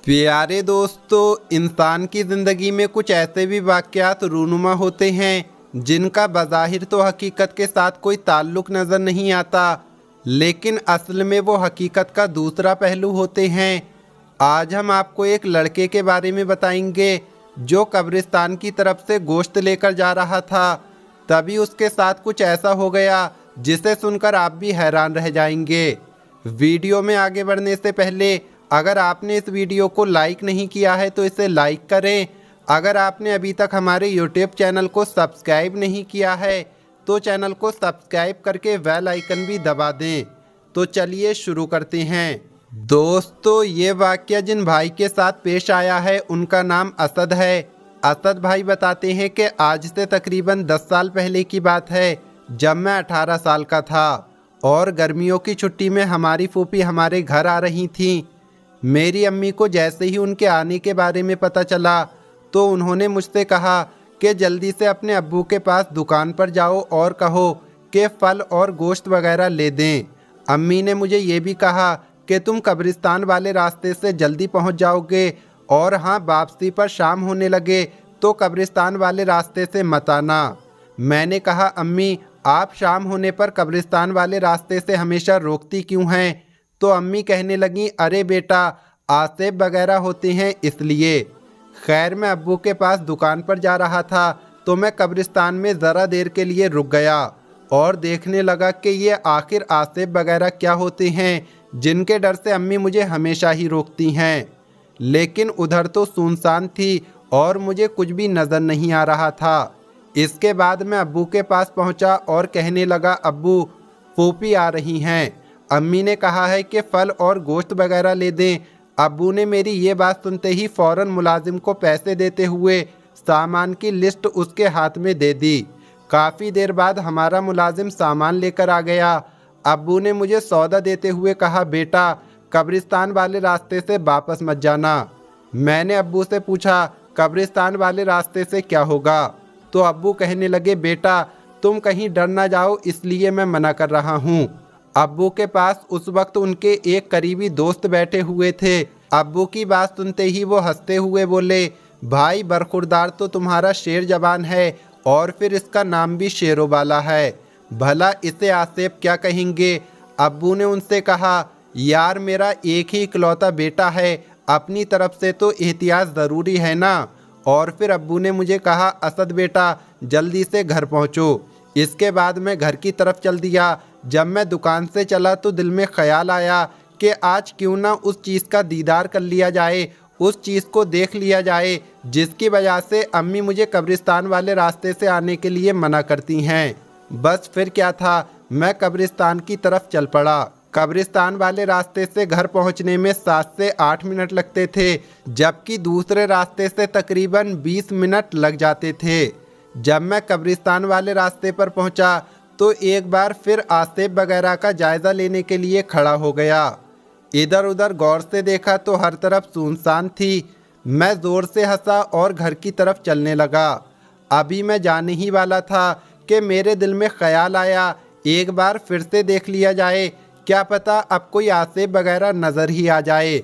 प्यारे दोस्तों, इंसान की ज़िंदगी में कुछ ऐसे भी वाक़यात रूनुमा होते हैं जिनका बज़ाहिर तो हकीकत के साथ कोई ताल्लुक़ नज़र नहीं आता, लेकिन असल में वो हकीकत का दूसरा पहलू होते हैं। आज हम आपको एक लड़के के बारे में बताएंगे जो कब्रिस्तान की तरफ से गोश्त लेकर जा रहा था। तभी उसके साथ कुछ ऐसा हो गया जिसे सुनकर आप भी हैरान रह जाएंगे। वीडियो में आगे बढ़ने से पहले अगर आपने इस वीडियो को लाइक नहीं किया है तो इसे लाइक करें। अगर आपने अभी तक हमारे यूट्यूब चैनल को सब्सक्राइब नहीं किया है तो चैनल को सब्सक्राइब करके बेल आइकन भी दबा दें। तो चलिए शुरू करते हैं। दोस्तों, ये वाक़या जिन भाई के साथ पेश आया है उनका नाम असद है। असद भाई बताते हैं कि आज से तकरीबन 10 साल पहले की बात है, जब मैं 18 साल का था और गर्मियों की छुट्टी में हमारी फूफी हमारे घर आ रही थीं। मेरी अम्मी को जैसे ही उनके आने के बारे में पता चला तो उन्होंने मुझसे कहा कि जल्दी से अपने अब्बू के पास दुकान पर जाओ और कहो कि फल और गोश्त वगैरह ले दें। अम्मी ने मुझे ये भी कहा कि तुम कब्रिस्तान वाले रास्ते से जल्दी पहुंच जाओगे और हाँ, वापसी पर शाम होने लगे तो कब्रिस्तान वाले रास्ते से मत आना। मैंने कहा, अम्मी आप शाम होने पर कब्रिस्तान वाले रास्ते से हमेशा रोकती क्यों हैं? तो अम्मी कहने लगी, अरे बेटा, आसेब वगैरह होते हैं इसलिए। खैर, मैं अब्बू के पास दुकान पर जा रहा था तो मैं कब्रिस्तान में ज़रा देर के लिए रुक गया और देखने लगा कि ये आखिर आसेब वगैरह क्या होते हैं जिनके डर से अम्मी मुझे हमेशा ही रोकती हैं। लेकिन उधर तो सुनसान थी और मुझे कुछ भी नज़र नहीं आ रहा था। इसके बाद मैं अब्बू के पास पहुंचा और कहने लगा, अब्बू फूफी आ रही हैं, अम्मी ने कहा है कि फल और गोश्त वगैरह ले दें। अब्बू ने मेरी ये बात सुनते ही फ़ौरन मुलाजिम को पैसे देते हुए सामान की लिस्ट उसके हाथ में दे दी। काफ़ी देर बाद हमारा मुलाजिम सामान लेकर आ गया। अब्बू ने मुझे सौदा देते हुए कहा, बेटा कब्रिस्तान वाले रास्ते से वापस मत जाना। मैंने अब्बू से पूछा, कब्रिस्तान वाले रास्ते से क्या होगा? तो अब्बू कहने लगे, बेटा तुम कहीं डर ना जाओ इसलिए मैं मना कर रहा हूँ। अब्बू के पास उस वक्त उनके एक करीबी दोस्त बैठे हुए थे। अब्बू की बात सुनते ही वो हंसते हुए बोले, भाई बरखुरदार तो तुम्हारा शेर जबान है और फिर इसका नाम भी शेरोबाला है, भला इसे आसेब क्या कहेंगे? अब्बू ने उनसे कहा, यार मेरा एक ही इकलौता बेटा है, अपनी तरफ से तो एहतियात ज़रूरी है ना। और फिर अब्बू ने मुझे कहा, असद बेटा जल्दी से घर पहुँचो। इसके बाद मैं घर की तरफ चल दिया। जब मैं दुकान से चला तो दिल में ख्याल आया कि आज क्यों ना उस चीज़ का दीदार कर लिया जाए, उस चीज़ को देख लिया जाए जिसकी वजह से अम्मी मुझे कब्रिस्तान वाले रास्ते से आने के लिए मना करती हैं। बस फिर क्या था, मैं कब्रिस्तान की तरफ चल पड़ा। कब्रिस्तान वाले रास्ते से घर पहुंचने में 7 से 8 मिनट लगते थे, जबकि दूसरे रास्ते से तकरीबन 20 मिनट लग जाते थे। जब मैं कब्रिस्तान वाले रास्ते पर पहुंचा तो एक बार फिर आसेब वगैरह का जायज़ा लेने के लिए खड़ा हो गया। इधर उधर गौर से देखा तो हर तरफ सुनसान थी। मैं ज़ोर से हंसा और घर की तरफ चलने लगा। अभी मैं जाने ही वाला था कि मेरे दिल में ख्याल आया, एक बार फिर से देख लिया जाए, क्या पता अब कोई आसेब वगैरह नज़र ही आ जाए।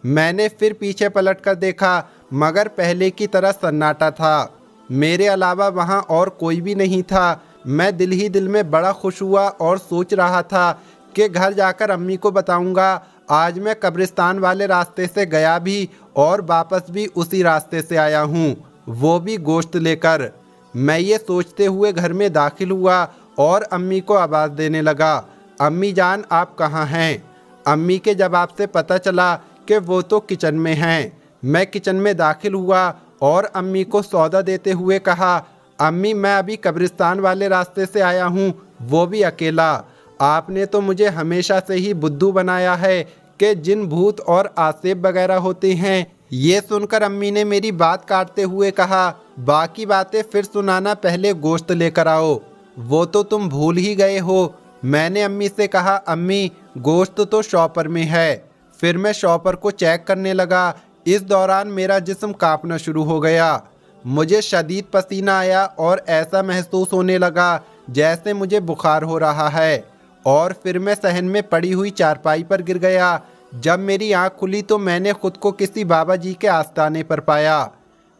मैंने फिर पीछे पलट कर देखा, मगर पहले की तरह सन्नाटा था। मेरे अलावा वहाँ और कोई भी नहीं था। मैं दिल ही दिल में बड़ा खुश हुआ और सोच रहा था कि घर जाकर अम्मी को बताऊंगा आज मैं कब्रिस्तान वाले रास्ते से गया भी और वापस भी उसी रास्ते से आया हूँ, वो भी गोश्त लेकर। मैं ये सोचते हुए घर में दाखिल हुआ और अम्मी को आवाज़ देने लगा, अम्मी जान आप कहाँ हैं? अम्मी के जवाब से पता चला कि वो तो किचन में हैं। मैं किचन में दाखिल हुआ और अम्मी को सौदा देते हुए कहा, अम्मी मैं अभी कब्रिस्तान वाले रास्ते से आया हूँ, वो भी अकेला। आपने तो मुझे हमेशा से ही बुद्धू बनाया है कि जिन भूत और आसेब वगैरह होते हैं। ये सुनकर अम्मी ने मेरी बात काटते हुए कहा, बाकी बातें फिर सुनाना, पहले गोश्त लेकर आओ, वो तो तुम भूल ही गए हो। मैंने अम्मी से कहा, अम्मी गोश्त तो शॉपर में है। फिर मैं शॉपर को चेक करने लगा। इस दौरान मेरा जिस्म कांपना शुरू हो गया। मुझे शदीद पसीना आया और ऐसा महसूस होने लगा जैसे मुझे बुखार हो रहा है। और फिर मैं सहन में पड़ी हुई चारपाई पर गिर गया। जब मेरी आंख खुली तो मैंने खुद को किसी बाबा जी के आस्थाने पर पाया।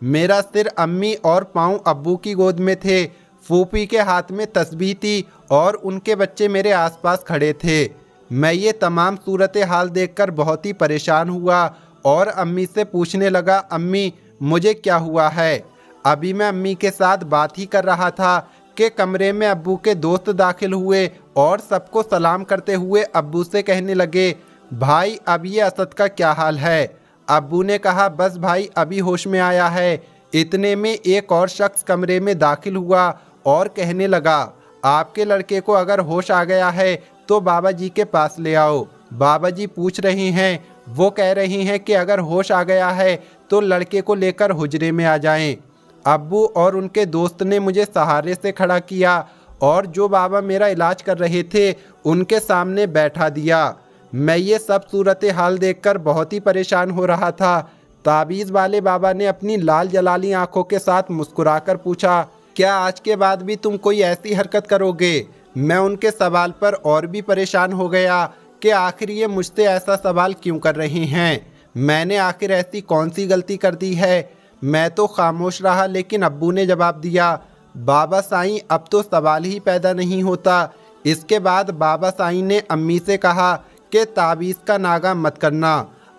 मेरा सिर अम्मी और पाँव अब्बू की गोद में थे। फूफी के हाथ में तस्बीह थी और उनके बच्चे मेरे आसपास खड़े थे। मैं ये तमाम सूरत हाल देखकर बहुत ही परेशान हुआ और अम्मी से पूछने लगा, अम्मी मुझे क्या हुआ है? अभी मैं अम्मी के साथ बात ही कर रहा था कि कमरे में अब्बू के दोस्त दाखिल हुए और सबको सलाम करते हुए अब्बू से कहने लगे, भाई अब ये असद का क्या हाल है? अब्बू ने कहा, बस भाई अभी होश में आया है। इतने में एक और शख्स कमरे में दाखिल हुआ और कहने लगा, आपके लड़के को अगर होश आ गया है तो बाबा जी के पास ले आओ। बाबा जी पूछ रहे हैं, वो कह रही हैं कि अगर होश आ गया है तो लड़के को लेकर हुजरे में आ जाएं। अब्बू और उनके दोस्त ने मुझे सहारे से खड़ा किया और जो बाबा मेरा इलाज कर रहे थे उनके सामने बैठा दिया। मैं ये सब सूरत हाल देखकर बहुत ही परेशान हो रहा था। ताबीज़ वाले बाबा ने अपनी लाल जलाली आंखों के साथ मुस्कुराकर पूछा, क्या आज के बाद भी तुम कोई ऐसी हरकत करोगे? मैं उनके सवाल पर और भी परेशान हो गया कि आखिर ये मुझसे ऐसा सवाल क्यों कर रहे हैं। मैंने आखिर ऐसी कौन सी गलती कर दी है? मैं तो खामोश रहा, लेकिन अब्बू ने जवाब दिया, बाबा साईं अब तो सवाल ही पैदा नहीं होता। इसके बाद बाबा साईं ने अम्मी से कहा कि ताबीज़ का नागा मत करना।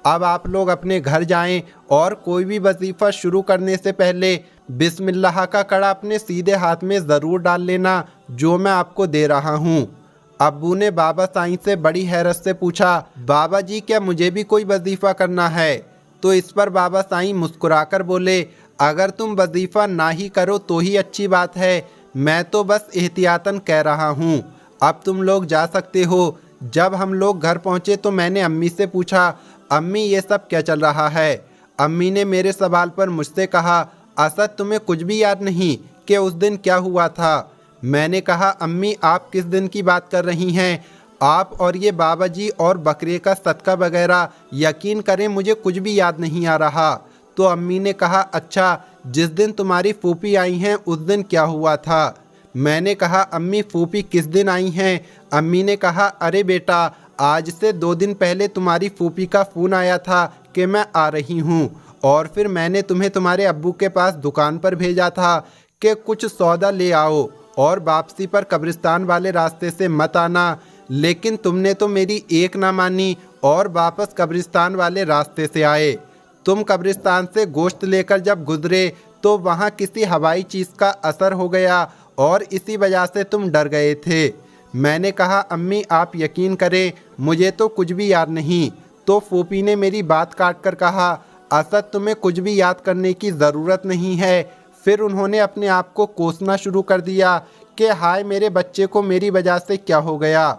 अब आप लोग अपने घर जाएं और कोई भी वजीफ़ा शुरू करने से पहले बिस्मिल्लाह का कड़ा अपने सीधे हाथ में ज़रूर डाल लेना, जो मैं आपको दे रहा हूँ। अब्बू ने बाबा साईं से बड़ी हैरत से पूछा, बाबा जी क्या मुझे भी कोई वजीफ़ा करना है? तो इस पर बाबा साईं मुस्कुराकर बोले, अगर तुम वजीफ़ा ना ही करो तो ही अच्छी बात है, मैं तो बस एहतियातन कह रहा हूँ। अब तुम लोग जा सकते हो। जब हम लोग घर पहुँचे तो मैंने अम्मी से पूछा, अम्मी ये सब क्या चल रहा है? अम्मी ने मेरे सवाल पर मुझसे कहा, असद तुम्हें कुछ भी याद नहीं कि उस दिन क्या हुआ था? मैंने कहा, अम्मी आप किस दिन की बात कर रही हैं? आप और ये बाबा जी और बकरे का सदका वगैरह, यकीन करें मुझे कुछ भी याद नहीं आ रहा। तो अम्मी ने कहा, अच्छा जिस दिन तुम्हारी फूफी आई हैं उस दिन क्या हुआ था? मैंने कहा, अम्मी फूफी किस दिन आई हैं? अम्मी ने कहा, अरे बेटा आज से 2 दिन पहले तुम्हारी फूफी का फ़ोन आया था कि मैं आ रही हूँ, और फिर मैंने तुम्हें तुम्हारे अब्बू के पास दुकान पर भेजा था कि कुछ सौदा ले आओ और वापसी पर कब्रिस्तान वाले रास्ते से मत आना, लेकिन तुमने तो मेरी एक ना मानी और वापस कब्रिस्तान वाले रास्ते से आए। तुम कब्रिस्तान से गोश्त लेकर जब गुजरे तो वहाँ किसी हवाई चीज़ का असर हो गया और इसी वजह से तुम डर गए थे। मैंने कहा, अम्मी आप यकीन करें मुझे तो कुछ भी याद नहीं। तो फूफी ने मेरी बात काट कर कहा, असद तुम्हें कुछ भी याद करने की ज़रूरत नहीं है। फिर उन्होंने अपने आप को कोसना शुरू कर दिया कि हाय मेरे बच्चे को मेरी वजह से क्या हो गया,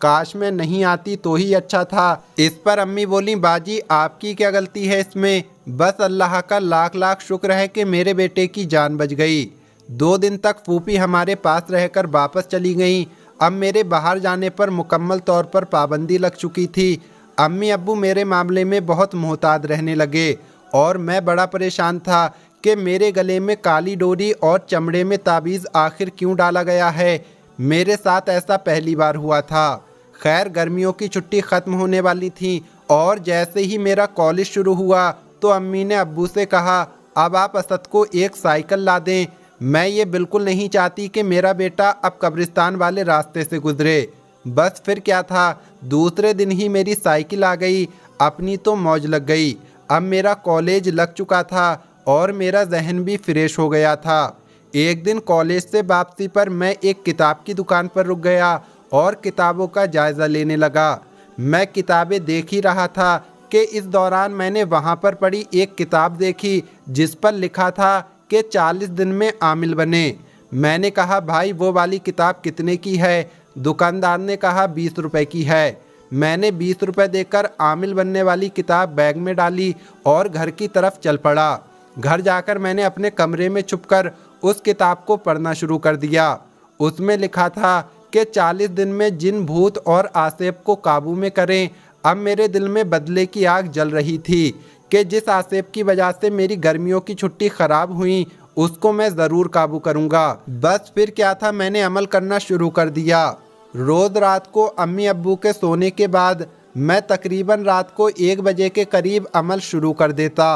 काश मैं नहीं आती तो ही अच्छा था। इस पर अम्मी बोली, बाजी आपकी क्या गलती है इसमें? बस अल्लाह का लाख लाख शुक्र है कि मेरे बेटे की जान बच गई। 2 दिन तक फूफी हमारे पास रहकर वापस चली गईं। अब मेरे बाहर जाने पर मुकम्मल तौर पर पाबंदी लग चुकी थी। अम्मी अब्बू मेरे मामले में बहुत मोहताज रहने लगे और मैं बड़ा परेशान था कि मेरे गले में काली डोरी और चमड़े में ताबीज़ आखिर क्यों डाला गया है। मेरे साथ ऐसा पहली बार हुआ था। खैर गर्मियों की छुट्टी ख़त्म होने वाली थी और जैसे ही मेरा कॉलेज शुरू हुआ तो अम्मी ने अब्बू से कहा, अब आप असद को एक साइकिल ला दें। मैं ये बिल्कुल नहीं चाहती कि मेरा बेटा अब कब्रिस्तान वाले रास्ते से गुजरे। बस फिर क्या था, दूसरे दिन ही मेरी साइकिल आ गई। अपनी तो मौज लग गई। अब मेरा कॉलेज लग चुका था और मेरा जहन भी फ्रेश हो गया था। एक दिन कॉलेज से वापसी पर मैं एक किताब की दुकान पर रुक गया और किताबों का जायज़ा लेने लगा। मैं किताबें देख ही रहा था कि इस दौरान मैंने वहाँ पर पढ़ी एक किताब देखी जिस पर लिखा था कि 40 दिन में आमिल बने। मैंने कहा, भाई वो वाली किताब कितने की है? दुकानदार ने कहा 20 रुपए की है। मैंने 20 रुपए देकर आमिल बनने वाली किताब बैग में डाली और घर की तरफ चल पड़ा। घर जाकर मैंने अपने कमरे में छुपकर उस किताब को पढ़ना शुरू कर दिया। उसमें लिखा था कि 40 दिन में जिन भूत और आसेब को काबू में करें। अब मेरे दिल में बदले की आग जल रही थी कि जिस आसेब की वजह से मेरी गर्मियों की छुट्टी ख़राब हुई उसको मैं ज़रूर काबू करूँगा। बस फिर क्या था, मैंने अमल करना शुरू कर दिया। रोज़ रात को अम्मी अब्बू के सोने के बाद मैं तकरीबन रात को 1 बजे के करीब अमल शुरू कर देता।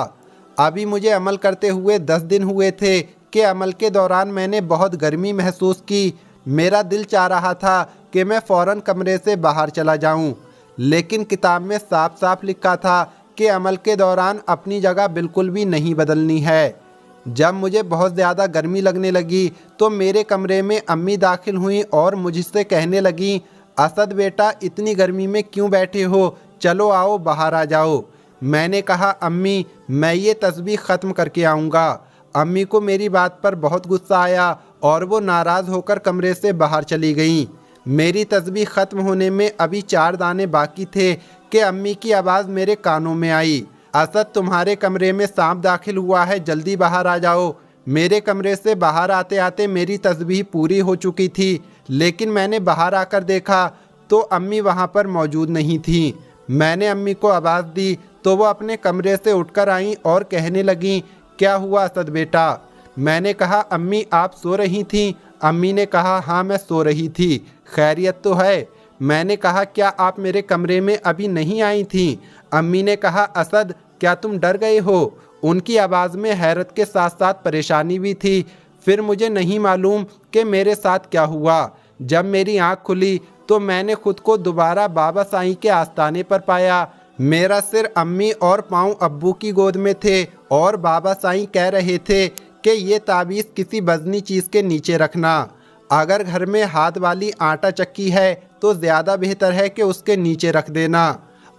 अभी मुझे अमल करते हुए 10 दिन हुए थे कि अमल के दौरान मैंने बहुत गर्मी महसूस की। मेरा दिल चाह रहा था कि मैं फ़ौरन कमरे से बाहर चला जाऊं, लेकिन किताब में साफ साफ लिखा था कि अमल के दौरान अपनी जगह बिल्कुल भी नहीं बदलनी है। जब मुझे बहुत ज़्यादा गर्मी लगने लगी तो मेरे कमरे में अम्मी दाखिल हुई और मुझसे कहने लगी, असद बेटा इतनी गर्मी में क्यों बैठे हो, चलो आओ बाहर आ जाओ। मैंने कहा, अम्मी मैं ये तस्बीह ख़त्म करके आऊँगा। अम्मी को मेरी बात पर बहुत गुस्सा आया और वो नाराज़ होकर कमरे से बाहर चली गईं। मेरी तस्बीह ख़त्म होने में अभी 4 दाने बाकी थे कि अम्मी की आवाज़ मेरे कानों में आई, असद तुम्हारे कमरे में सांप दाखिल हुआ है, जल्दी बाहर आ जाओ। मेरे कमरे से बाहर आते आते मेरी तस्बीह पूरी हो चुकी थी, लेकिन मैंने बाहर आकर देखा तो अम्मी वहाँ पर मौजूद नहीं थी। मैंने अम्मी को आवाज़ दी तो वो अपने कमरे से उठकर आईं और कहने लगीं, क्या हुआ असद बेटा? मैंने कहा, अम्मी आप सो रही थीं? अम्मी ने कहा, हाँ मैं सो रही थी, खैरियत तो है? मैंने कहा, क्या आप मेरे कमरे में अभी नहीं आई थीं? अम्मी ने कहा, असद क्या तुम डर गए हो? उनकी आवाज़ में हैरत के साथ साथ परेशानी भी थी। फिर मुझे नहीं मालूम कि मेरे साथ क्या हुआ। जब मेरी आँख खुली तो मैंने खुद को दोबारा बाबा साईं के आस्ताने पर पाया। मेरा सिर अम्मी और पाँव अब्बू की गोद में थे और बाबा साईं कह रहे थे कि ये ताबीज़ किसी वज़नी चीज़ के नीचे रखना। अगर घर में हाथ वाली आटा चक्की है तो ज़्यादा बेहतर है कि उसके नीचे रख देना।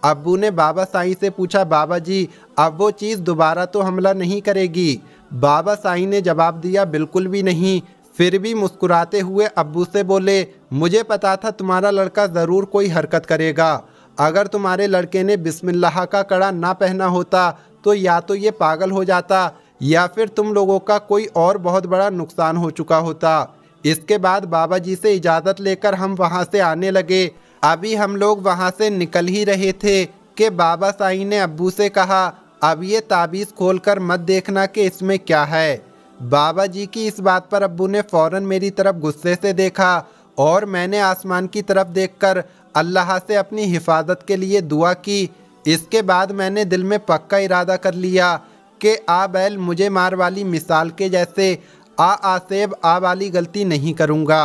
अब्बू ने बाबा साईं से पूछा, बाबा जी अब वो चीज़ दोबारा तो हमला नहीं करेगी? बाबा साईं ने जवाब दिया, बिल्कुल भी नहीं। फिर भी मुस्कुराते हुए अब्बू से बोले, मुझे पता था तुम्हारा लड़का ज़रूर कोई हरकत करेगा। अगर तुम्हारे लड़के ने बिस्मिल्लाह का कड़ा ना पहना होता तो या तो ये पागल हो जाता या फिर तुम लोगों का कोई और बहुत बड़ा नुकसान हो चुका होता। इसके बाद बाबा जी से इजाज़त लेकर हम वहाँ से आने लगे। अभी हम लोग वहाँ से निकल ही रहे थे कि बाबा साईं ने अब्बू से कहा, अब ये ताबीज़ खोलकर मत देखना कि इसमें क्या है। बाबा जी की इस बात पर अब्बू ने फ़ौरन मेरी तरफ गुस्से से देखा और मैंने आसमान की तरफ देखकर अल्लाह से अपनी हिफाजत के लिए दुआ की। इसके बाद मैंने दिल में पक्का इरादा कर लिया कि आ बैल मुझे मार वाली मिसाल के जैसे आसेब आ वाली गलती नहीं करूँगा।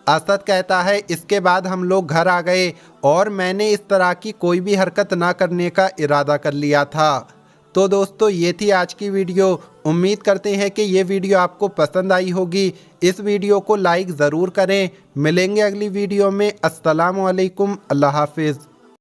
असद कहता है, इसके बाद हम लोग घर आ गए और मैंने इस तरह की कोई भी हरकत ना करने का इरादा कर लिया था। तो दोस्तों ये थी आज की वीडियो। उम्मीद करते हैं कि ये वीडियो आपको पसंद आई होगी। इस वीडियो को लाइक ज़रूर करें। मिलेंगे अगली वीडियो में। अस्सलामु अलैकुम, अल्लाह हाफिज़।